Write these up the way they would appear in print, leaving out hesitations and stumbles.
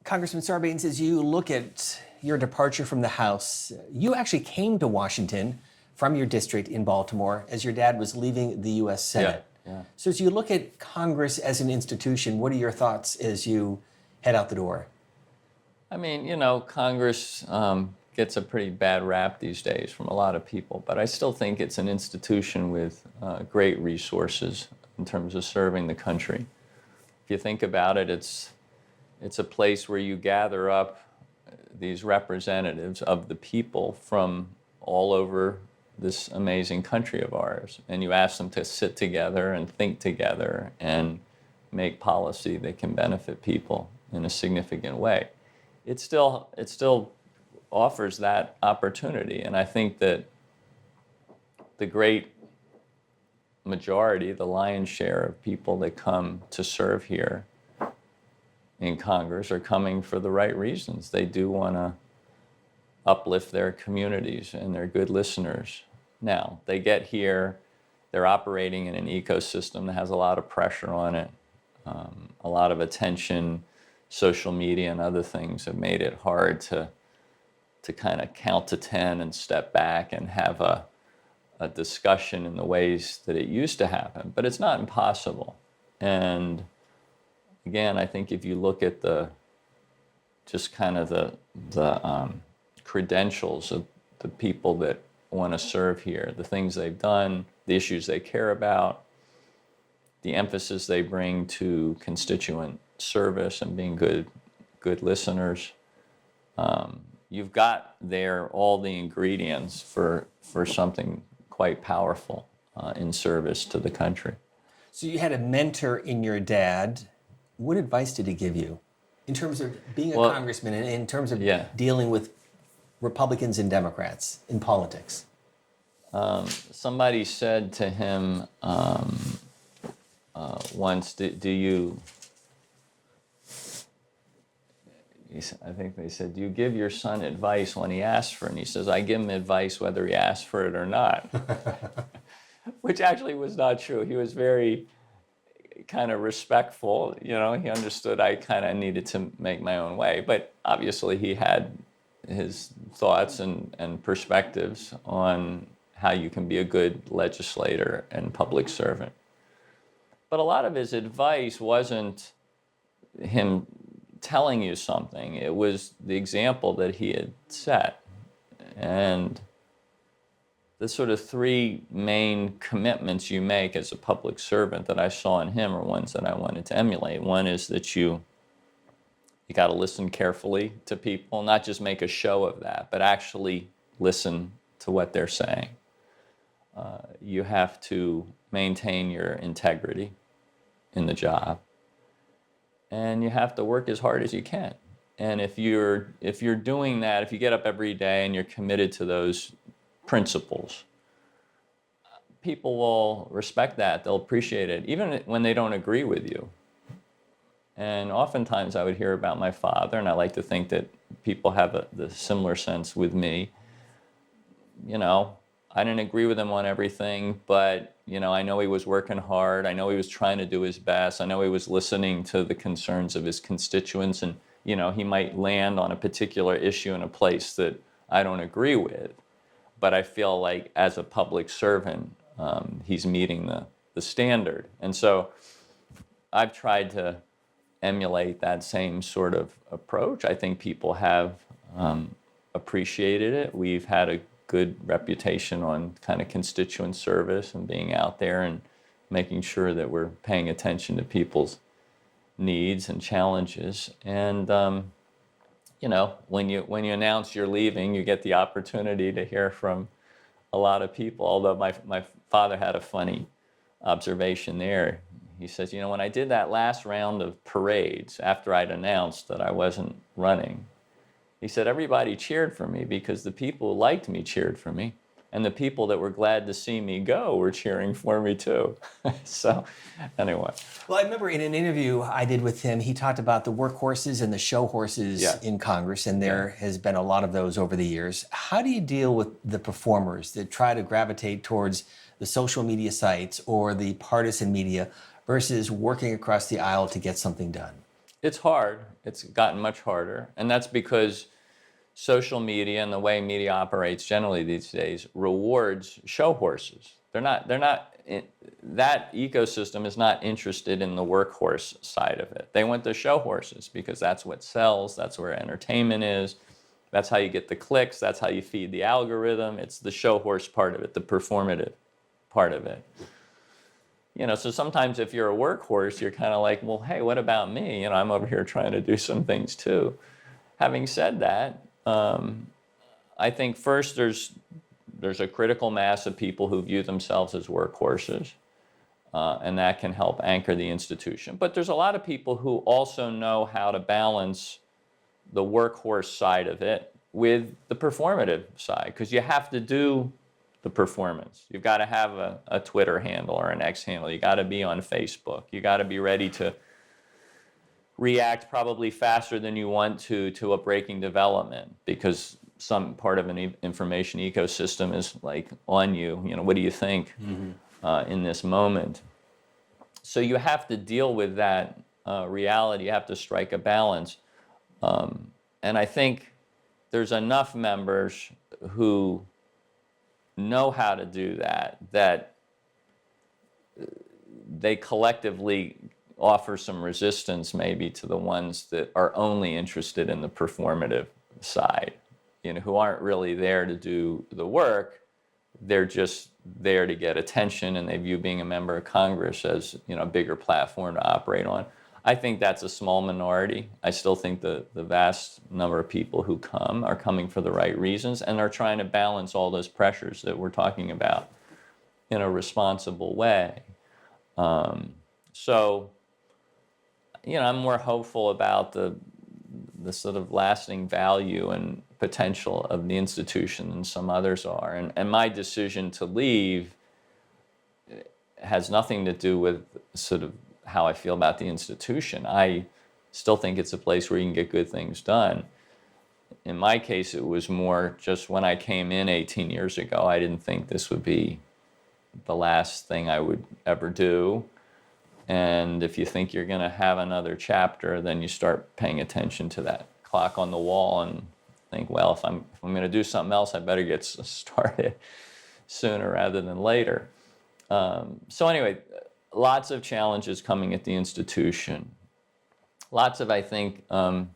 Congressman Sarbanes, as you look at your departure from the House, you actually came to Washington from your district in Baltimore as your dad was leaving the U.S. Senate. Yeah. So as you look at Congress as an institution, what are your thoughts as you head out the door? I mean, Congress gets a pretty bad rap these days from a lot of people, but I still think it's an institution with great resources in terms of serving the country. If you think about it, it's a place where you gather up these representatives of the people from all over this amazing country of ours, and you ask them to sit together and think together and make policy that can benefit people in a significant way. It still offers that opportunity, and I think that the great majority, the lion's share of people that come to serve here in Congress are coming for the right reasons. They do want to uplift their communities, and they're good listeners. Now, they get here, they're operating in an ecosystem that has a lot of pressure on it, a lot of attention. Social media and other things have made it hard to kind of count to 10 and step back and have a discussion in the ways that it used to happen. But it's not impossible. And again, I think if you look at the credentials of the people that want to serve here, the things they've done, the issues they care about, the emphasis they bring to constituent service and being good listeners, you've got there all the ingredients for something quite powerful in service to the country. So you had a mentor in your dad. What advice did he give you in terms of being a congressman and in terms of dealing with Republicans and Democrats in politics? Somebody said to him once, I think they said, do you give your son advice when he asks for it? And he says, I give him advice whether he asks for it or not, which actually was not true. He was very kind of respectful. He understood I kind of needed to make my own way. But obviously he had his thoughts and perspectives on how you can be a good legislator and public servant. But a lot of his advice wasn't him telling you something. It was the example that he had set. And the sort of three main commitments you make as a public servant that I saw in him are ones that I wanted to emulate. One is that you got to listen carefully to people, not just make a show of that, but actually listen to what they're saying. You have to maintain your integrity in the job, and you have to work as hard as you can. And if you're doing that, if you get up every day and you're committed to those principles, people will respect that. They'll appreciate it, even when they don't agree with you. And oftentimes I would hear about my father, and I like to think that people have the similar sense with me. I didn't agree with him on everything, but I know he was working hard. I know he was trying to do his best. I know he was listening to the concerns of his constituents, and he might land on a particular issue in a place that I don't agree with. But I feel like as a public servant, he's meeting the standard. And so I've tried to emulate that same sort of approach. I think people have appreciated it. We've had a good reputation on kind of constituent service and being out there and making sure that we're paying attention to people's needs and challenges. And when you announce you're leaving, you get the opportunity to hear from a lot of people. Although my father had a funny observation there. He says, when I did that last round of parades after I'd announced that I wasn't running, he said, everybody cheered for me because the people who liked me cheered for me, and the people that were glad to see me go were cheering for me too. So anyway. Well, I remember in an interview I did with him, he talked about the workhorses and the show horses in Congress, and there has been a lot of those over the years. How do you deal with the performers that try to gravitate towards the social media sites or the partisan media versus working across the aisle to get something done? It's hard. It's gotten much harder. And that's because social media and the way media operates generally these days rewards show horses. That ecosystem is not interested in the workhorse side of it. They want the show horses because that's what sells, that's where entertainment is, that's how you get the clicks, that's how you feed the algorithm. It's the show horse part of it, the performative part of it. So sometimes if you're a workhorse, you're kind of like, well, hey, what about me? I'm over here trying to do some things too. Having said that, I think first there's a critical mass of people who view themselves as workhorses, and that can help anchor the institution. But there's a lot of people who also know how to balance the workhorse side of it with the performative side, because you have to do the performance. You've got to have a Twitter handle or an X handle. You got to be on Facebook. You got to be ready to react probably faster than you want to a breaking development, because some part of an information ecosystem is like on you. What do you think in this moment? So you have to deal with that reality. You have to strike a balance. And I think there's enough members who know how to do that they collectively offer some resistance maybe to the ones that are only interested in the performative side, who aren't really there to do the work. They're just there to get attention, and they view being a member of Congress as a bigger platform to operate on. I think that's a small minority. I still think the vast number of people who come are coming for the right reasons and are trying to balance all those pressures that we're talking about in a responsible way. So, I'm more hopeful about the sort of lasting value and potential of the institution than some others are. And my decision to leave has nothing to do with sort of how I feel about the institution. I still think it's a place where you can get good things done. In my case, it was more just when I came in 18 years ago, I didn't think this would be the last thing I would ever do. And if you think you're going to have another chapter, then you start paying attention to that clock on the wall and think, well, if I'm going to do something else, I better get started sooner rather than later. So anyway, lots of challenges coming at the institution. Lots of, I think, of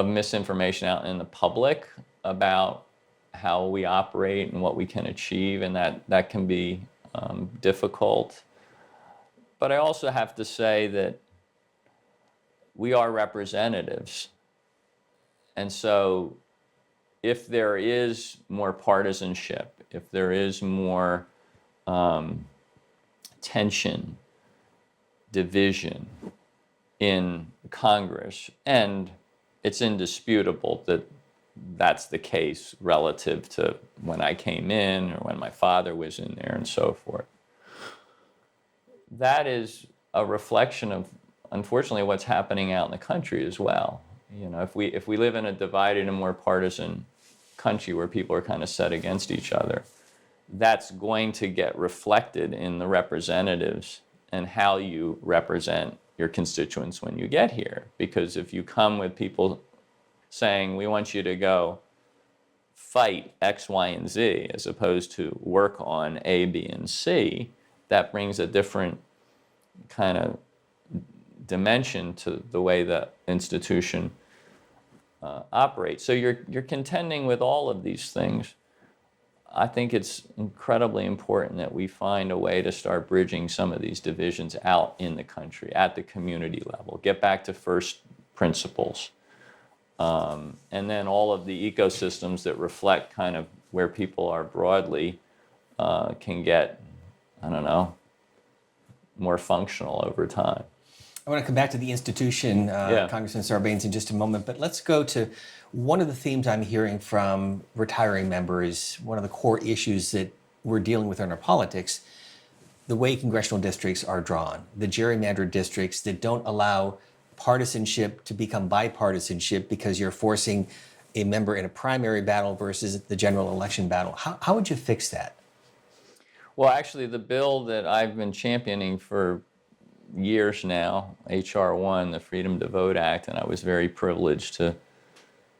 misinformation out in the public about how we operate and what we can achieve, and that can be difficult. But I also have to say that we are representatives. And so if there is more partisanship, if there is more tension, division in Congress, and it's indisputable that that's the case relative to when I came in or when my father was in there and so forth. That is a reflection of, unfortunately, what's happening out in the country as well. If we live in a divided and more partisan country where people are kind of set against each other, that's going to get reflected in the representatives and how you represent your constituents when you get here. Because if you come with people saying, we want you to go fight X, Y, and Z, as opposed to work on A, B, and C, that brings a different kind of dimension to the way the institution operates. So you're contending with all of these things. I think it's incredibly important that we find a way to start bridging some of these divisions out in the country, at the community level, get back to first principles. And then all of the ecosystems that reflect kind of where people are broadly can get, more functional over time. I want to come back to the institution, Congressman Sarbanes, in just a moment, but let's go to one of the themes I'm hearing from retiring members, one of the core issues that we're dealing with in our politics, the way congressional districts are drawn, the gerrymandered districts that don't allow partisanship to become bipartisanship because you're forcing a member in a primary battle versus the general election battle. How would you fix that? Well, actually, the bill that I've been championing for years now, H.R. 1, the Freedom to Vote Act, and I was very privileged to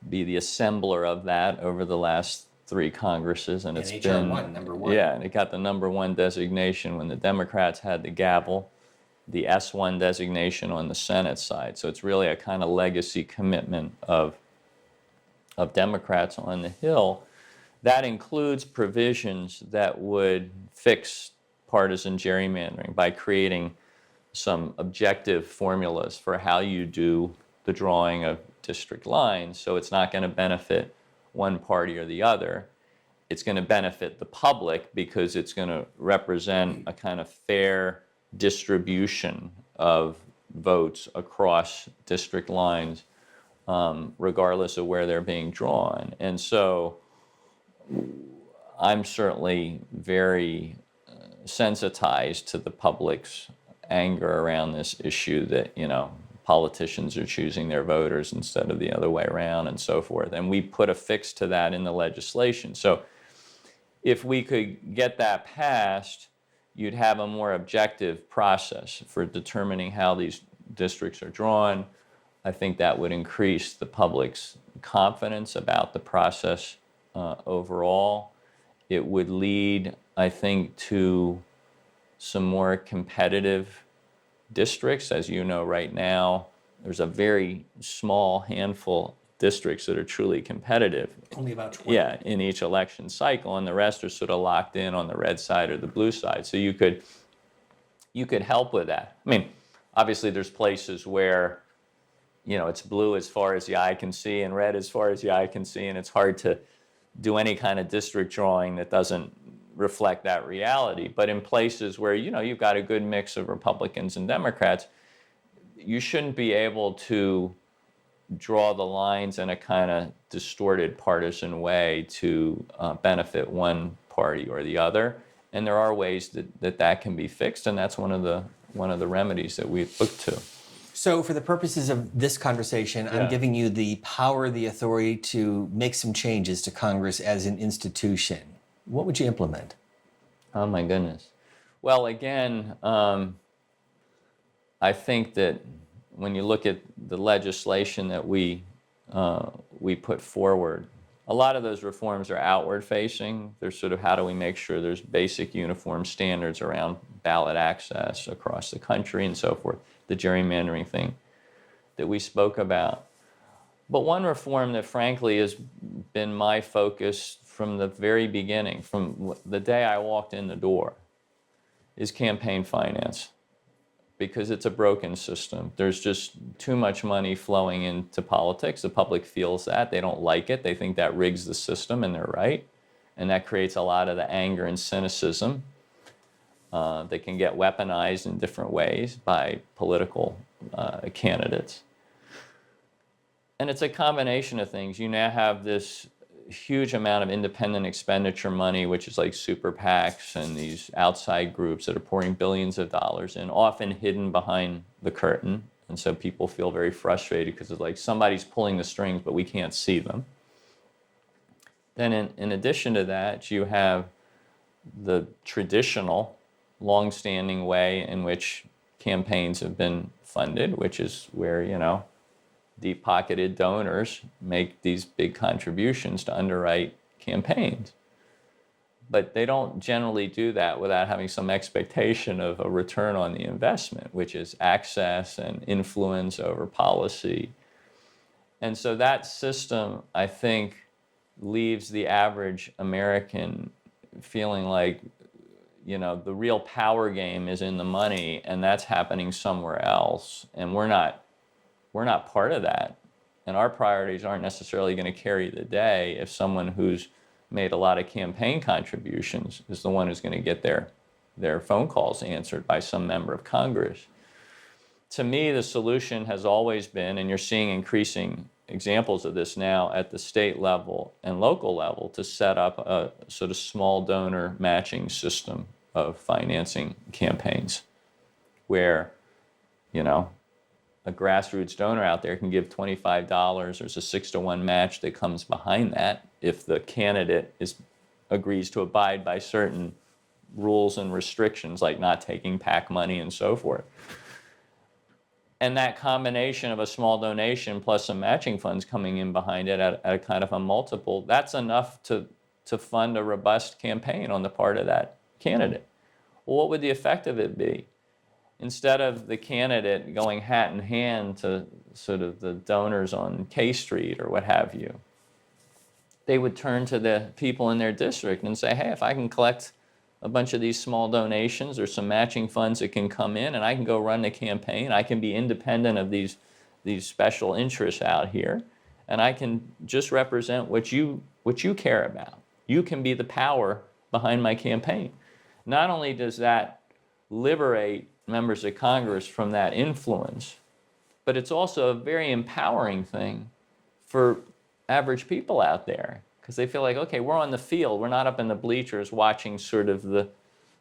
be the assembler of that over the last 3 Congresses. And it's H.R. been, 1, number 1. Yeah, and it got the number 1 designation when the Democrats had the gavel, the S1 designation on the Senate side. So it's really a kind of legacy commitment of Democrats on the Hill. That includes provisions that would fix partisan gerrymandering by creating some objective formulas for how you do the drawing of district lines. So it's not going to benefit one party or the other. It's going to benefit the public because it's going to represent a kind of fair distribution of votes across district lines, regardless of where they're being drawn. And so I'm certainly very sensitized to the public's anger around this issue that, politicians are choosing their voters instead of the other way around and so forth. And we put a fix to that in the legislation. So if we could get that passed, you'd have a more objective process for determining how these districts are drawn. I think that would increase the public's confidence about the process overall. It would lead, I think, to some more competitive districts. As you know, right now, there's a very small handful of districts that are truly competitive. Only about 20. Yeah, in each election cycle, and the rest are sort of locked in on the red side or the blue side. So you could help with that. I mean, obviously there's places where, it's blue as far as the eye can see and red as far as the eye can see, and it's hard to do any kind of district drawing that doesn't reflect that reality. But in places where, you've got a good mix of Republicans and Democrats, you shouldn't be able to draw the lines in a kind of distorted partisan way to benefit one party or the other. And there are ways that can be fixed, and that's one of the remedies that we look to. So for the purposes of this conversation, Yeah. I'm giving you the power, the authority to make some changes to Congress as an institution. What would you implement? Oh my goodness. Well, again, I think that when you look at the legislation that we put forward, a lot of those reforms are outward facing. They're sort of how do we make sure there's basic uniform standards around ballot access across the country and so forth, the gerrymandering thing that we spoke about. But one reform that frankly has been my focus from the very beginning, from the day I walked in the door, is campaign finance. Because it's a broken system. There's just too much money flowing into politics. The public feels that. They don't like it. They think that rigs the system, and they're right. And that creates a lot of the anger and cynicism that can get weaponized in different ways by political candidates. And it's a combination of things. You now have this huge amount of independent expenditure money, which is like super PACs and these outside groups that are pouring billions of dollars in, often hidden behind the curtain. And so people feel very frustrated because it's like somebody's pulling the strings, but we can't see them. Then in addition to that, you have the traditional, long-standing way in which campaigns have been funded, which is where, deep-pocketed donors make these big contributions to underwrite campaigns. But they don't generally do that without having some expectation of a return on the investment, which is access and influence over policy. And so that system, I think, leaves the average American feeling like, the real power game is in the money, and that's happening somewhere else. And we're not part of that. And our priorities aren't necessarily going to carry the day if someone who's made a lot of campaign contributions is the one who's going to get their phone calls answered by some member of Congress. To me, the solution has always been, and you're seeing increasing examples of this now at the state level and local level, to set up a sort of small donor matching system of financing campaigns where, a grassroots donor out there can give $25. There's a 6-to-1 match that comes behind that if the candidate agrees to abide by certain rules and restrictions, like not taking PAC money and so forth. And that combination of a small donation plus some matching funds coming in behind it at a kind of a multiple, that's enough to fund a robust campaign on the part of that candidate. Well, what would the effect of it be? Instead of the candidate going hat in hand to sort of the donors on K Street or what have you, they would turn to the people in their district and say, hey, if I can collect a bunch of these small donations or some matching funds that can come in and I can go run the campaign, I can be independent of these special interests out here, and I can just represent what you care about. You can be the power behind my campaign. Not only does that liberate members of Congress from that influence, but it's also a very empowering thing for average people out there, because they feel like, okay, we're on the field. We're not up in the bleachers watching sort of the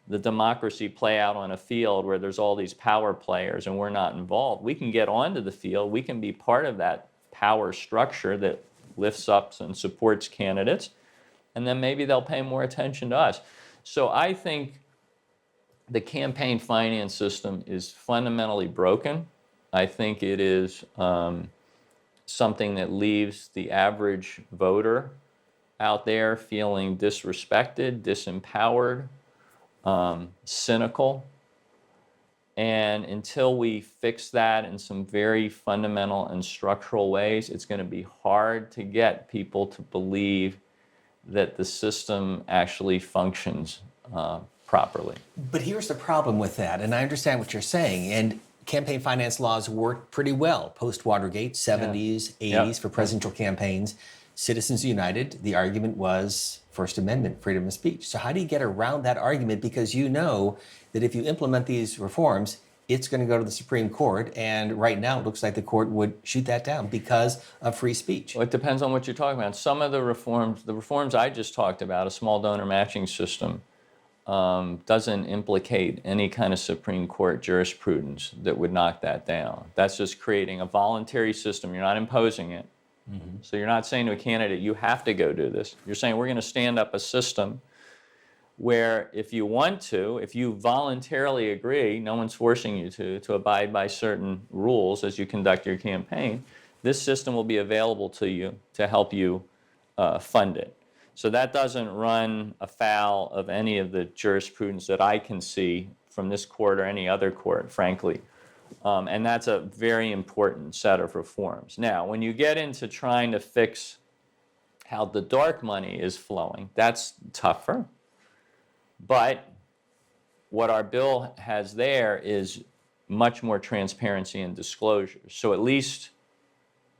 democracy play out on a field where there's all these power players and we're not involved. We can get onto the field. We can be part of that power structure that lifts up and supports candidates, and then maybe they'll pay more attention to us. So I think the campaign finance system is fundamentally broken. I think it is something that leaves the average voter out there feeling disrespected, disempowered, cynical. And until we fix that in some very fundamental and structural ways, it's going to be hard to get people to believe that the system actually functions properly. But here's the problem with that, and I understand what you're saying, and campaign finance laws worked pretty well post-Watergate, 70s, 80s for presidential campaigns. Citizens United, the argument was First Amendment, freedom of speech. So how do you get around that argument? Because you know that if you implement these reforms, it's going to go to the Supreme Court, and right now it looks like the court would shoot that down because of free speech. Well, it depends on what you're talking about. Some of the reforms I just talked about, a small donor matching system, doesn't implicate any kind of Supreme Court jurisprudence that would knock that down. That's just creating a voluntary system. You're not imposing it. Mm-hmm. So you're not saying to a candidate, you have to go do this. You're saying we're going to stand up a system where if you want to, if you voluntarily agree, no one's forcing you to abide by certain rules as you conduct your campaign, this system will be available to you to help you fund it. So that doesn't run afoul of any of the jurisprudence that I can see from this court or any other court, frankly. And that's a very important set of reforms. Now, when you get into trying to fix how the dark money is flowing, that's tougher. But what our bill has there is much more transparency and disclosure. So at least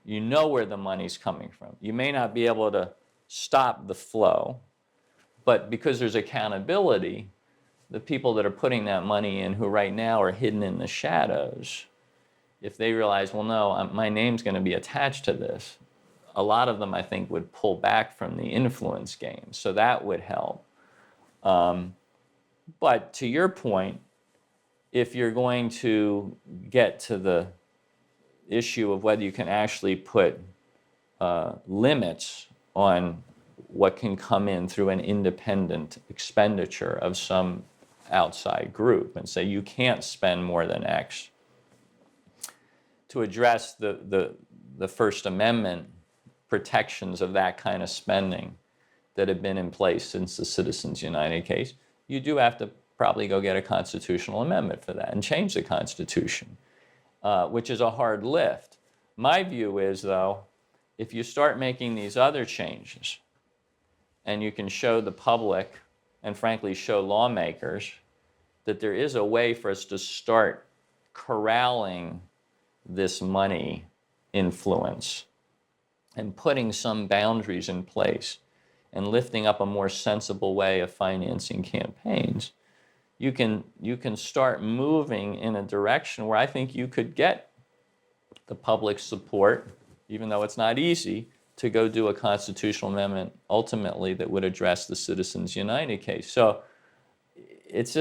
you know where the money's coming from. You may not be able to stop the flow, but because there's accountability, the people that are putting that money in, who right now are hidden in the shadows, if they realize, well, no, my name's going to be attached to this, a lot of them, I think, would pull back from the influence game. So that would help. But to your point, if you're going to get to the issue of whether you can actually put limits on what can come in through an independent expenditure of some outside group and say you can't spend more than X, to address the First Amendment protections of that kind of spending that have been in place since the Citizens United case, you do have to probably go get a constitutional amendment for that and change the Constitution, which is a hard lift. My view is, though, if you start making these other changes and you can show the public and frankly show lawmakers that there is a way for us to start corralling this money influence and putting some boundaries in place and lifting up a more sensible way of financing campaigns, you can start moving in a direction where I think you could get the public support, even though it's not easy, to go do a constitutional amendment ultimately that would address the Citizens United case. So it's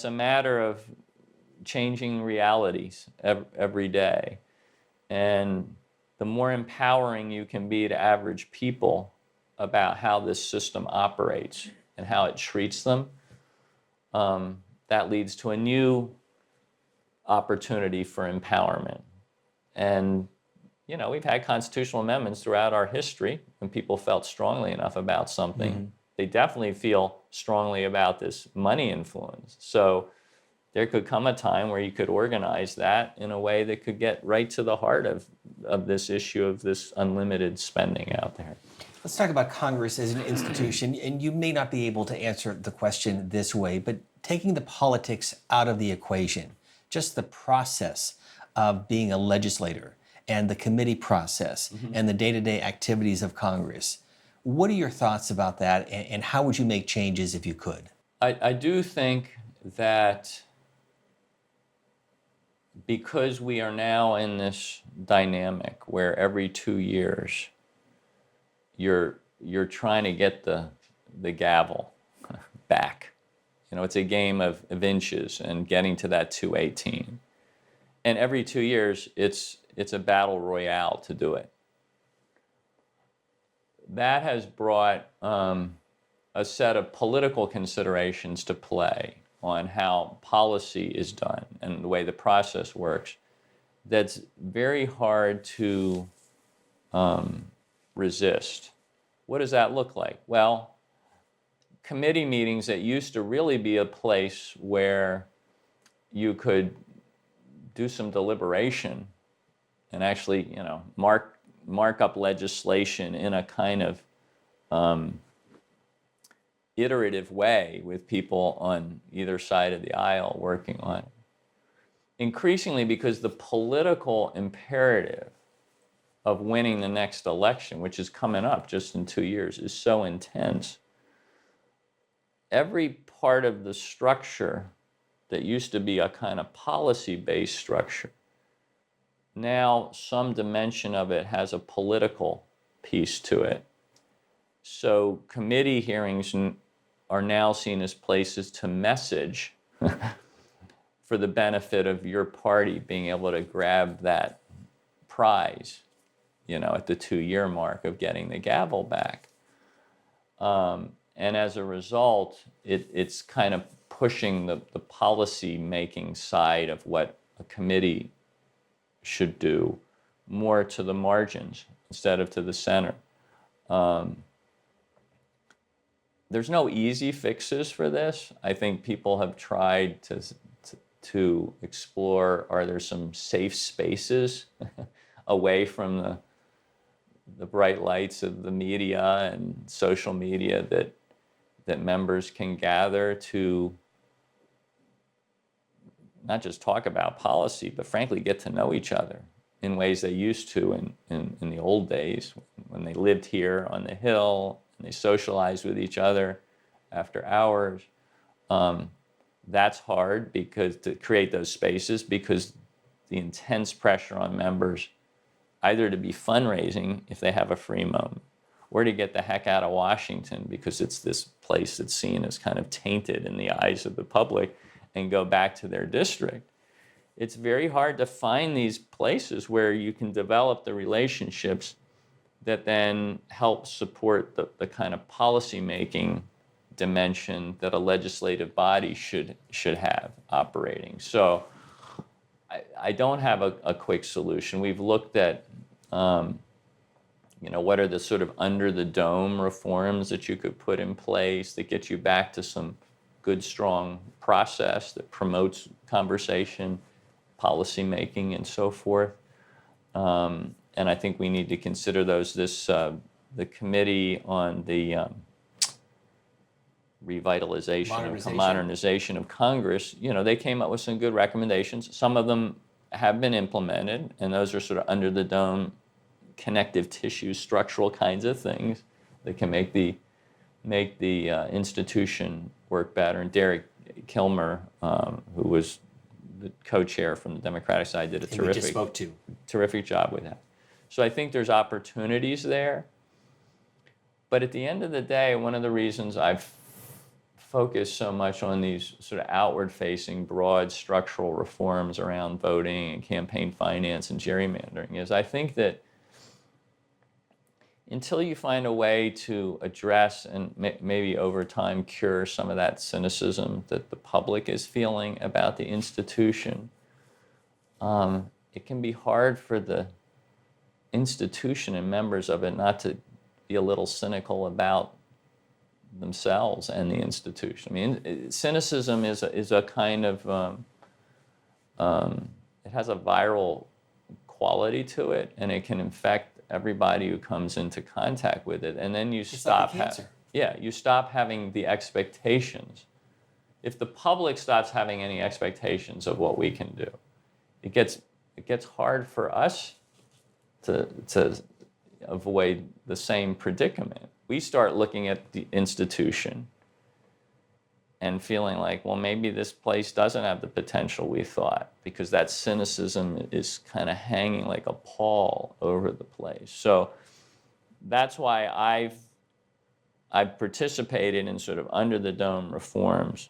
a matter of changing realities every day. And the more empowering you can be to average people about how this system operates and how it treats them, that leads to a new opportunity for empowerment. And, we've had constitutional amendments throughout our history when people felt strongly enough about something. Mm-hmm. They definitely feel strongly about this money influence. So there could come a time where you could organize that in a way that could get right to the heart of this issue of this unlimited spending out there. Let's talk about Congress as an institution, and you may not be able to answer the question this way, but taking the politics out of the equation, just the process of being a legislator and the committee process and the day-to-day activities of Congress. What are your thoughts about that, and how would you make changes if you could? I do think that because we are now in this dynamic where every 2 years you're trying to get the gavel back. It's a game of inches and getting to that 218. And every 2 years, it's a battle royale to do it. That has brought a set of political considerations to play on how policy is done and the way the process works that's very hard to resist. What does that look like? Well, committee meetings that used to really be a place where you could do some deliberation and actually, mark up legislation in a kind of iterative way with people on either side of the aisle working on it. Increasingly, because the political imperative of winning the next election, which is coming up just in 2 years, is so intense, every part of the structure that used to be a kind of policy-based structure, now some dimension of it has a political piece to it. So committee hearings are now seen as places to message for the benefit of your party being able to grab that prize, at the 2-year mark of getting the gavel back. And as a result, it's kind of pushing the policy-making side of what a committee should do more to the margins instead of to the center. There's no easy fixes for this. I think people have tried to explore, are there some safe spaces away from the bright lights of the media and social media that members can gather to not just talk about policy, but frankly get to know each other in ways they used to in the old days when they lived here on the Hill and they socialized with each other after hours. That's hard to create those spaces because the intense pressure on members either to be fundraising if they have a free moment or to get the heck out of Washington because it's this place that's seen as kind of tainted in the eyes of the public and go back to their district. It's very hard to find these places where you can develop the relationships that then help support the kind of policy-making dimension that a legislative body should have operating. So I don't have a quick solution. We've looked at what are the sort of under the dome reforms that you could put in place that get you back to some good, strong process that promotes conversation, policy making, and so forth. And I think we need to consider those. The committee on the modernization of Congress, they came up with some good recommendations. Some of them have been implemented, and those are sort of under the dome, connective tissue, structural kinds of things that can make the institution work better. And Derek Kilmer, who was the co-chair from the Democratic side, did a terrific job with that. So I think there's opportunities there. But at the end of the day, one of the reasons I've focused so much on these sort of outward-facing, broad structural reforms around voting and campaign finance and gerrymandering is I think that until you find a way to address and maybe over time cure some of that cynicism that the public is feeling about the institution, it can be hard for the institution and members of it not to be a little cynical about themselves and the institution. I mean, cynicism is a kind of, it has a viral quality to it, and it can infect everybody who comes into contact with it. And then you stop, you stop having the expectations. If the public stops having any expectations of what we can do, it gets hard for us to avoid the same predicament. We start looking at the institution and feeling like, well, maybe this place doesn't have the potential we thought, because that cynicism is kind of hanging like a pall over the place. So that's why I've participated in sort of under the dome reforms,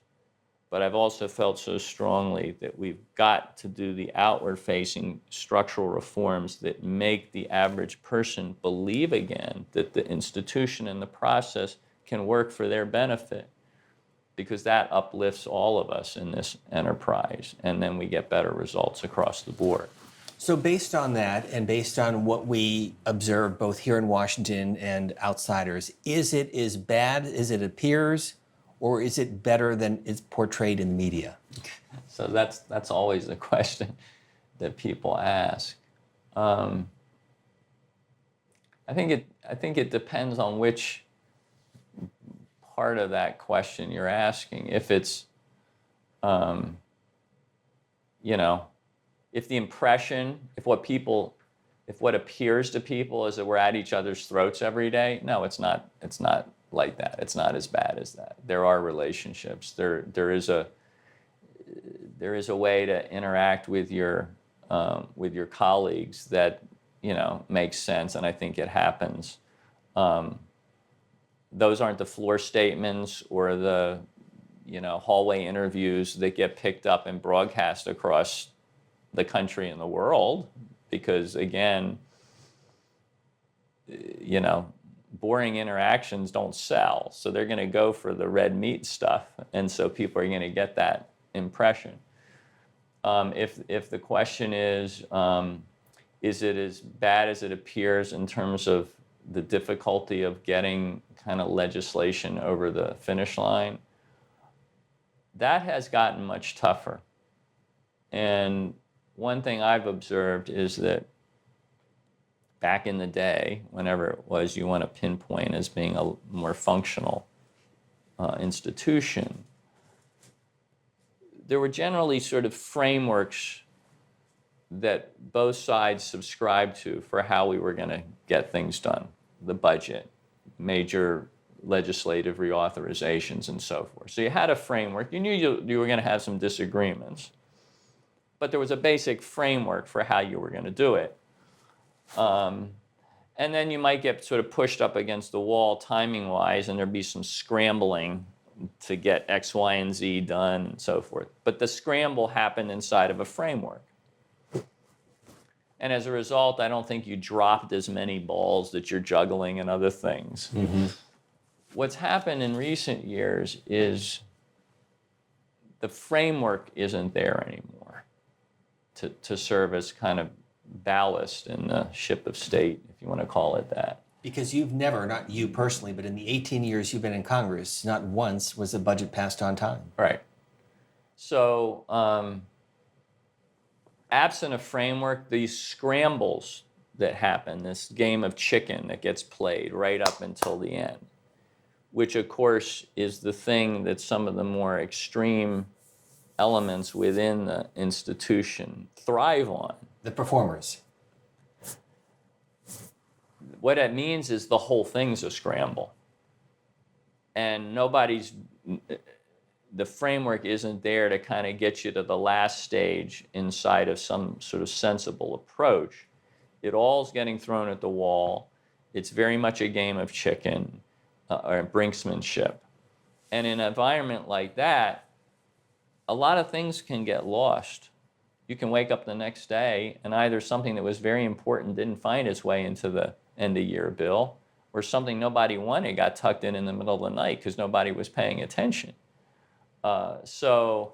but I've also felt so strongly that we've got to do the outward-facing structural reforms that make the average person believe again that the institution and the process can work for their benefit, because that uplifts all of us in this enterprise, and then we get better results across the board. So based on that, and based on what we observe both here in Washington and outsiders, is it as bad as it appears, or is it better than it's portrayed in the media? So that's always the question that people ask. I think it depends on which part of that question you're asking. If it's, if the impression, if what appears to people is that we're at each other's throats every day, no, it's not like that. It's not as bad as that. There are relationships. There is a way to interact with your colleagues that makes sense, and I think it happens. Those aren't the floor statements or the hallway interviews that get picked up and broadcast across the country and the world, because again, boring interactions don't sell, so they're going to go for the red meat stuff, and so people are going to get that impression. If the question is it as bad as it appears in terms of the difficulty of getting kind of legislation over the finish line, that has gotten much tougher. And one thing I've observed is that back in the day, whenever it was you want to pinpoint as being a more functional institution, there were generally sort of frameworks that both sides subscribed to for how we were going to get things done. The budget, major legislative reauthorizations, and so forth. So you had a framework. You knew you were going to have some disagreements, but there was a basic framework for how you were going to do it. And then you might get sort of pushed up against the wall timing-wise, and there'd be some scrambling to get X, Y, and Z done, and so forth. But the scramble happened inside of a framework. And as a result, I don't think you dropped as many balls that you're juggling and other things. Mm-hmm. What's happened in recent years is the framework isn't there anymore to serve as kind of ballast in the ship of state, if you want to call it that. Because you've never, not you personally, but in the 18 years you've been in Congress, not once was the budget passed on time. Right. So, absent a framework, these scrambles that happen, this game of chicken that gets played right up until the end, which of course is the thing that some of the more extreme elements within the institution thrive on. The performers. What that means is the whole thing's a scramble. And the framework isn't there to kind of get you to the last stage inside of some sort of sensible approach. It all's getting thrown at the wall. It's very much a game of chicken or brinksmanship. And in an environment like that, a lot of things can get lost. You can wake up the next day and either something that was very important didn't find its way into the end of year bill, or something nobody wanted got tucked in the middle of the night because nobody was paying attention. So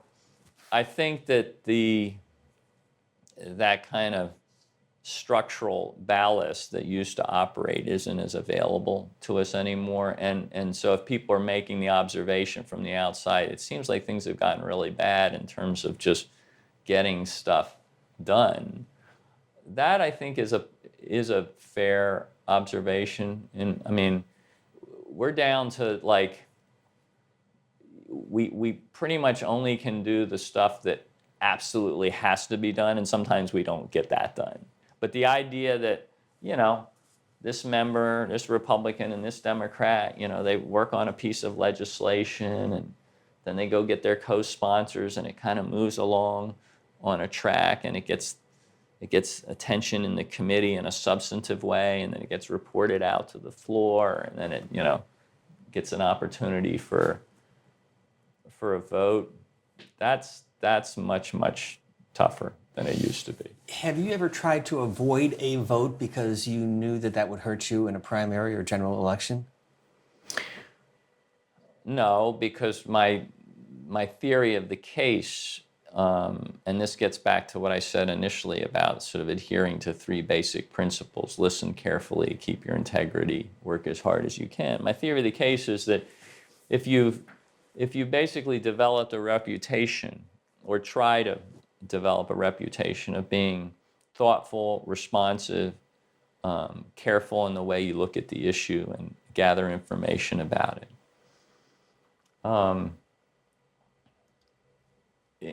I think that that kind of structural ballast that used to operate isn't as available to us anymore. And so if people are making the observation from the outside, it seems like things have gotten really bad in terms of just getting stuff done. That, I think, is a fair observation. And I mean, we're down to like, we pretty much only can do the stuff that absolutely has to be done, and sometimes we don't get that done. But the idea that, this member, this Republican, and this Democrat, they work on a piece of legislation, and then they go get their co-sponsors, and it kind of moves along on a track, and it gets attention in the committee in a substantive way, and then it gets reported out to the floor, and then it, gets an opportunity for a vote. That's much, much tougher than it used to be. Have you ever tried to avoid a vote because you knew that would hurt you in a primary or general election? No, because my theory of the case, and this gets back to what I said initially about sort of adhering to 3 basic principles: listen carefully, keep your integrity, work as hard as you can. My theory of the case is that if you basically developed a reputation, or try to develop a reputation of being thoughtful, responsive, careful in the way you look at the issue and gather information about it,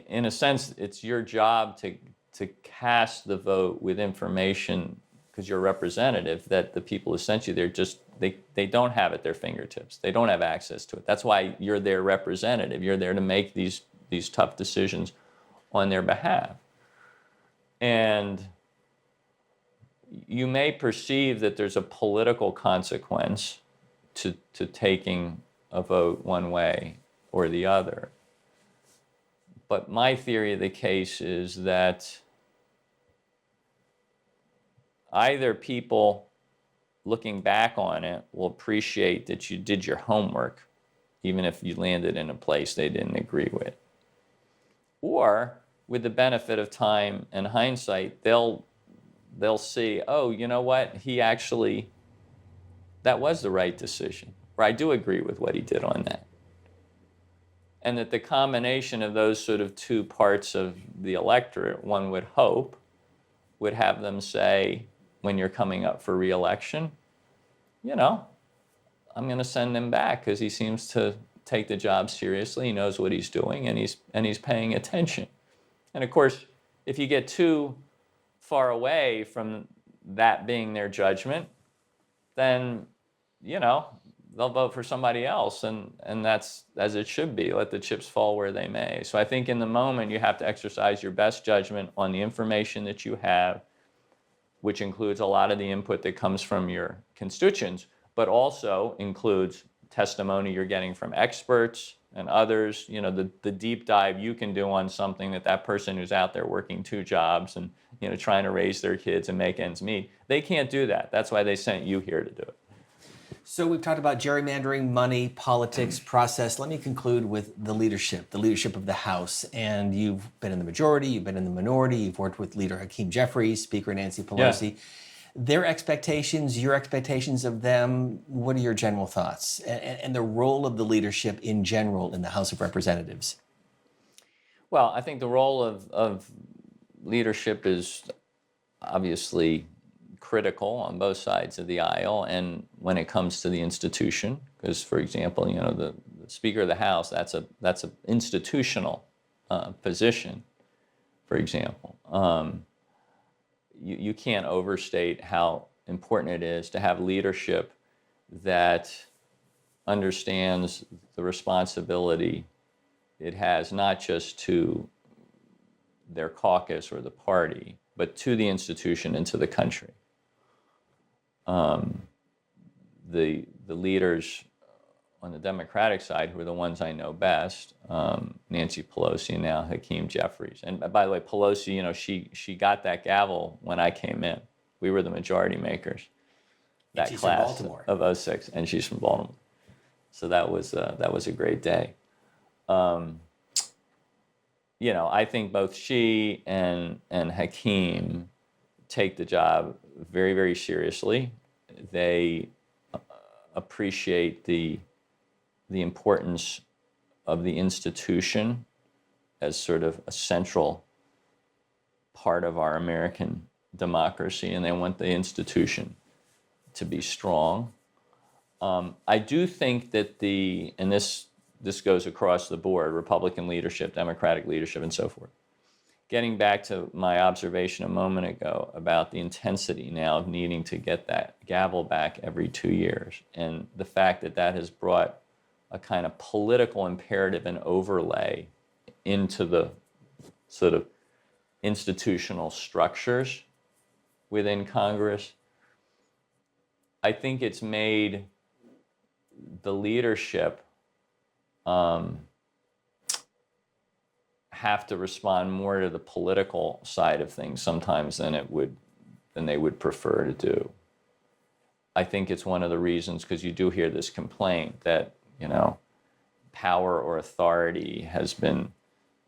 in a sense, it's your job to cast the vote with information, because you're a representative, that the people who sent you there they don't have at their fingertips. They don't have access to it. That's why you're their representative. You're there to make these tough decisions on their behalf. And you may perceive that there's a political consequence to taking a vote one way or the other. But my theory of the case is that either people, looking back on it, will appreciate that you did your homework, even if you landed in a place they didn't agree with. Or, with the benefit of time and hindsight, they'll see, oh, you know what, that was the right decision, or I do agree with what he did on that. And that the combination of those sort of 2 parts of the electorate, one would hope, would have them say, when you're coming up for re-election, I'm going to send him back because he seems to take the job seriously. He knows what he's doing, and he's paying attention. And of course, if you get too far away from that being their judgment, then they'll vote for somebody else, and that's as it should be. Let the chips fall where they may. So I think in the moment you have to exercise your best judgment on the information that you have, which includes a lot of the input that comes from your constituents, but also includes testimony you're getting from experts and others, the deep dive you can do on something that person who's out there working 2 jobs and, trying to raise their kids and make ends meet, they can't do that. That's why they sent you here to do it. So we've talked about gerrymandering, money, politics, process. Let me conclude with the leadership of the House. And you've been in the majority, you've been in the minority, you've worked with Leader Hakeem Jeffries, Speaker Nancy Pelosi. Yeah. Their expectations, your expectations of them, what are your general thoughts? And the role of the leadership in general in the House of Representatives? Well, I think the role of leadership is obviously critical on both sides of the aisle, and when it comes to the institution, because, for example, the Speaker of the House, that's an institutional position, for example. You can't overstate how important it is to have leadership that understands the responsibility it has, not just to their caucus or the party, but to the institution and to the country. The leaders on the Democratic side, who are the ones I know best, Nancy Pelosi and now Hakeem Jeffries. And by the way, Pelosi, she got that gavel when I came in. We were the majority makers. That class of 06, and she's from Baltimore. So that was a great day. I think both she and Hakeem take the job very, very seriously. They appreciate the importance of the institution as sort of a central part of our American democracy, and they want the institution to be strong. I do think that and this goes across the board, Republican leadership, Democratic leadership, and so forth. Getting back to my observation a moment ago about the intensity now of needing to get that gavel back every 2 years, and the fact that that has brought a kind of political imperative and overlay into the sort of institutional structures within Congress, I think it's made the leadership have to respond more to the political side of things sometimes than they would prefer to do. I think it's one of the reasons, because you do hear this complaint that, power or authority has been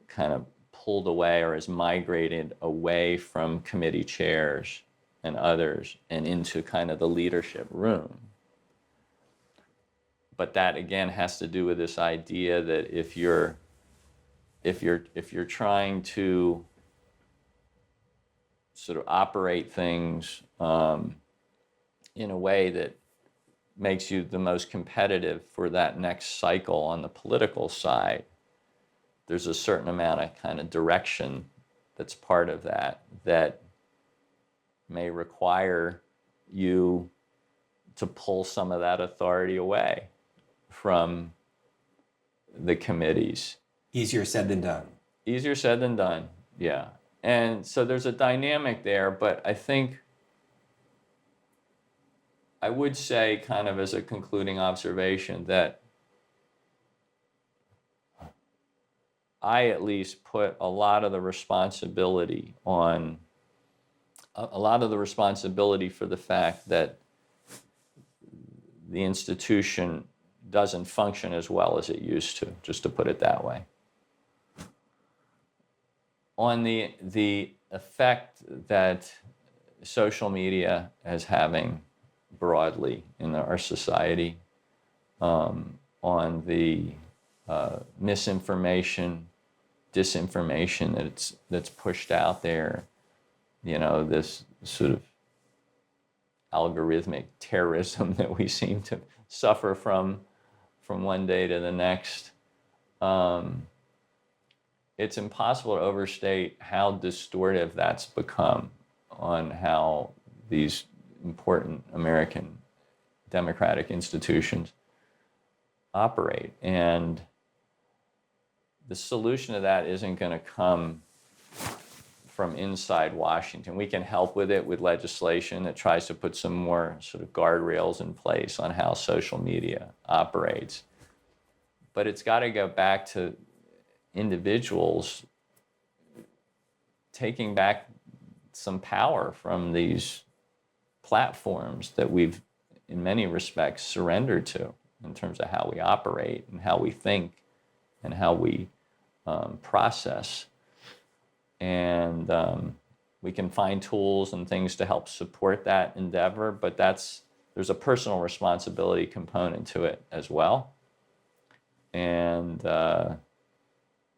kind of pulled away or has migrated away from committee chairs and others and into kind of the leadership room. But that again has to do with this idea that if you're trying to sort of operate things in a way that makes you the most competitive for that next cycle on the political side, there's a certain amount of kind of direction that's part of that may require you to pull some of that authority away from the committees. Easier said than done. Easier said than done, yeah. And so there's a dynamic there, but I think I would say, kind of as a concluding observation, that I at least put a lot of the responsibility for the fact that the institution doesn't function as well as it used to, just to put it that way. On the effect that social media is having broadly in our society, on the misinformation, disinformation that's pushed out there, this sort of algorithmic terrorism that we seem to suffer from one day to the next. It's impossible to overstate how distortive that's become on how these important American democratic institutions operate. And the solution to that isn't going to come from inside Washington. We can help with it with legislation that tries to put some more sort of guardrails in place on how social media operates. But it's got to go back to individuals taking back some power from these platforms that we've, in many respects, surrendered to in terms of how we operate and how we think and how we process. And we can find tools and things to help support that endeavor, but there's a personal responsibility component to it as well. And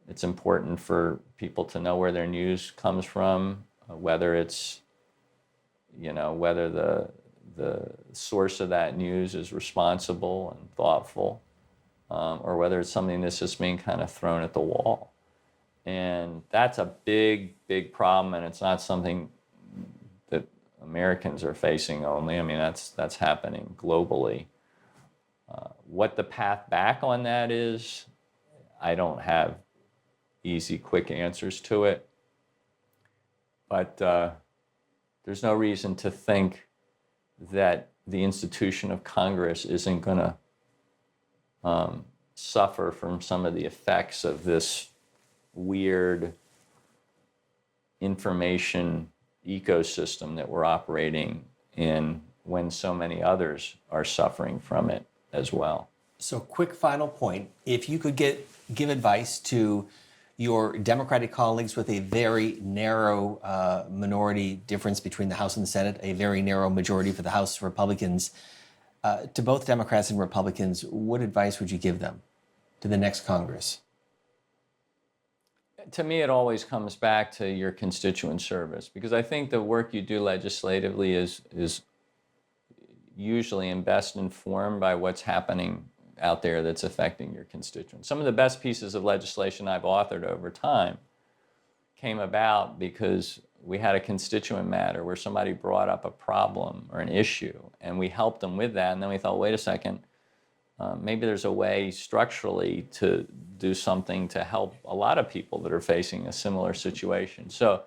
it's important for people to know where their news comes from, whether it's, whether the source of that news is responsible and thoughtful, or whether it's something that's just being kind of thrown at the wall. And that's a big, big problem, and it's not something that Americans are facing only. I mean, that's happening globally. What the path back on that is, I don't have easy, quick answers to it. But there's no reason to think that the institution of Congress isn't going to suffer from some of the effects of this weird information ecosystem that we're operating in when so many others are suffering from it as well. So quick final point, if you could give advice to your Democratic colleagues with a very narrow minority difference between the House and the Senate, a very narrow majority for the House Republicans. To both Democrats and Republicans, what advice would you give them to the next Congress? To me, it always comes back to your constituent service, because I think the work you do legislatively is usually and best informed by what's happening out there that's affecting your constituents. Some of the best pieces of legislation I've authored over time came about because we had a constituent matter where somebody brought up a problem or an issue, and we helped them with that, and then we thought, wait a second, maybe there's a way structurally to do something to help a lot of people that are facing a similar situation. So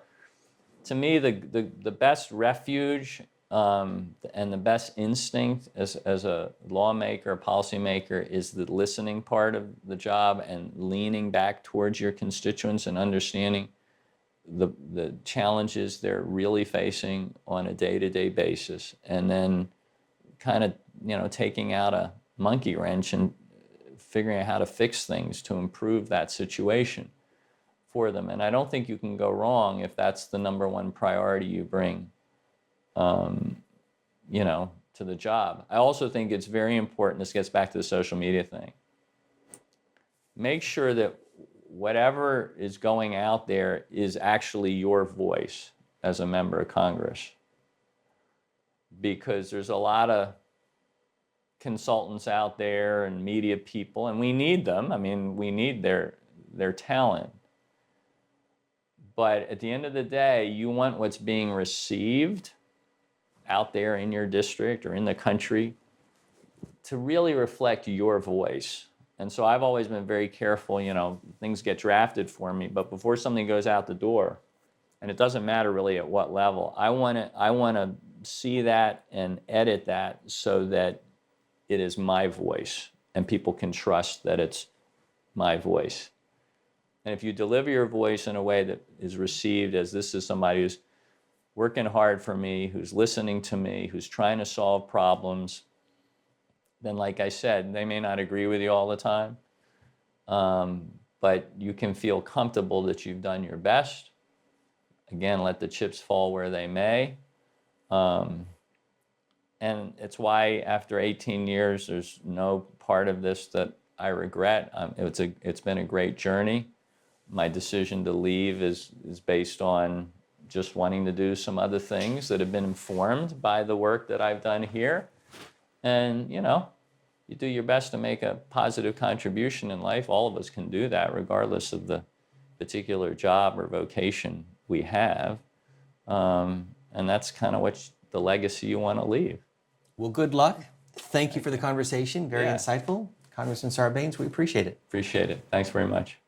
to me, the best refuge and the best instinct as a lawmaker, a policymaker, is the listening part of the job and leaning back towards your constituents and understanding the challenges they're really facing on a day-to-day basis, and then kind of, taking out a monkey wrench and figuring out how to fix things to improve that situation for them. And I don't think you can go wrong if that's the number one priority you bring, to the job. I also think it's very important, this gets back to the social media thing, make sure that whatever is going out there is actually your voice as a member of Congress. Because there's a lot of consultants out there and media people, and we need them. I mean, we need their talent. But at the end of the day, you want what's being received out there in your district or in the country to really reflect your voice. And so I've always been very careful, things get drafted for me, but before something goes out the door, and it doesn't matter really at what level, I want to see that and edit that so that it is my voice and people can trust that it's my voice. And if you deliver your voice in a way that is received as this is somebody who's working hard for me, who's listening to me, who's trying to solve problems, then like I said, they may not agree with you all the time, but you can feel comfortable that you've done your best. Again, let the chips fall where they may. And it's why after 18 years, there's no part of this that I regret. It's been a great journey. My decision to leave is based on just wanting to do some other things that have been informed by the work that I've done here. And, you do your best to make a positive contribution in life. All of us can do that, regardless of the particular job or vocation we have. And that's kind of the legacy you want to leave. Well, good luck. Thank you for the conversation. Very insightful. Congressman Sarbanes, we appreciate it. Appreciate it. Thanks very much.